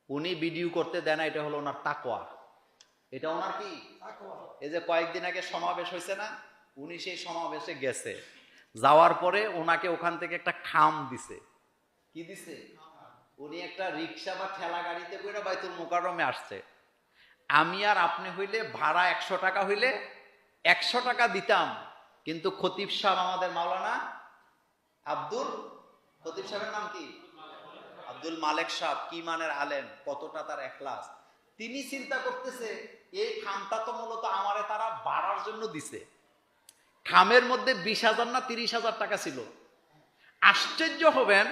উনি ভিডিও করতে দেন না, এটা হলো ওনার তাকওয়া। এটা ওনার কি? এই যে কয়েকদিন আগে সমাবেশ হয়েছে না, উনি সেই সমাবেশে গেছে, যাওয়ার পরে ওনাকে ওখান থেকে একটা খাম দিছে। কি দিছে? উনি একটা রিক্সা বা ঠেলা গাড়িতে করে বাইতুল মুকাররমে আসছে। আমি আর আপনি হইলে ভাড়া 100 টাকা হইলে 100 টাকা দিতাম, কিন্তু খতিব সাহেব আমাদের মাওলানা খতিব সাহেবের নাম কি? আব্দুল মালেক সাহেব, কি মানের আলেম, কতটা তার এখলাস। তিনি চিন্তা করতেছে এই খামটা তো মূলত আমারে তারা ভাড়ার জন্য দিছে। খামের মধ্যে 20,000 না 30,000 টাকা ছিল। আশ্চর্য হবেন,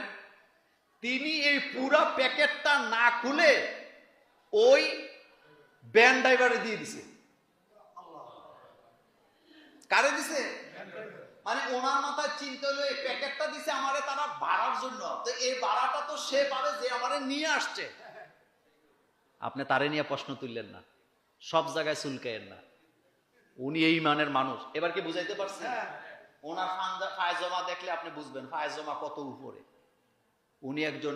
তিনি এই পুরা প্যাকেটটা না খুলে ওই ভ্যান ড্রাইভারে দিয়ে দিছে। কারে দিছে? মানে ওনার মাথায় চিন্তা হলো এই প্যাকেটটা দিছে আমারে তারা ভাড়ার জন্য, তো এই ভাড়াটা তো সে পাবে যে আমারে নিয়ে আসছে। আপনি তারে নিয়ে প্রশ্ন তুললেন না, সব জায়গায় চুলকায়েন না। উনি এই মানের মানুষ। এবার কি বুঝাইতে পারছেন? ওনার ফায়জমা দেখলে আপনি বুঝবেন ফায়জমা কত উপরে। উনি একজন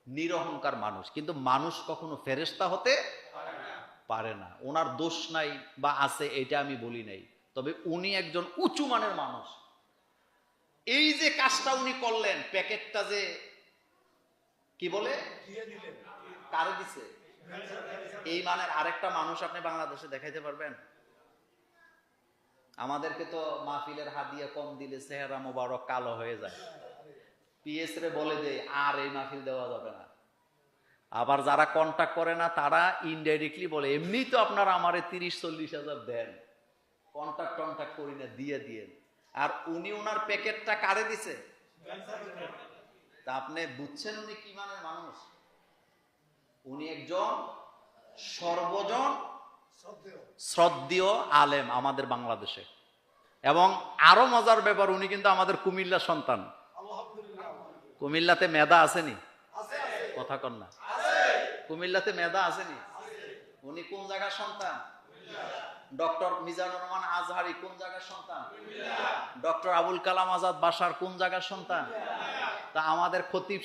নিরহংকার মানুষ, কিন্তু মানুষ কখনো ফেরেশতা হতে পারে না। ওনার দোষ নাই বা আছে এটা আমি বলি নাই, তবে উনি একজন উঁচু মানের মানুষ। এই যে কাজটা উনি করলেন, প্যাকেটটা যে কি বলে কারে দিছে, এই মানের আরেকটা মানুষ আপনি বাংলাদেশে দেখাইতে পারবেন? আমাদেরকে তো মাহফিলের হাদিয়া কম দিলে চেহারা মোবারক কালো হয়ে যায়, পিএস রে বলে দেয় আর এই মাহফিল দেওয়া যাবে না। আবার যারা কন্টাক্ট করে না তারা ইনডাইরেক্টলি বলে এমনি তো আপনারা আমারে 30-40 হাজার দেন, কন্টাক্ট করি না, দিয়ে দিয়েন। আর উনি ওনার প্যাকেটটা কারে দিছে? তা আপনি বুঝছেন উনি কি মানের মানুষ? উনি একজন সর্বজন শ্রদ্ধেয় আলেম আমাদের বাংলাদেশে। এবং আরো মজার ব্যাপার, উনি কিন্তু আমাদের কুমিল্লা সন্তান। কুমিল্লাতে মেধা আসেনি? কথা কন না। কুমিল্লাতে মেধা আসেনি? উনি কোন জায়গার সন্তান? ডক্টর মিজানুর রহমান আজহারি কোন জায়গার সন্তান? ডক্টর আবুল কালাম আজাদ বাসার কোন জায়গার সন্তান? তা আমাদের খতিব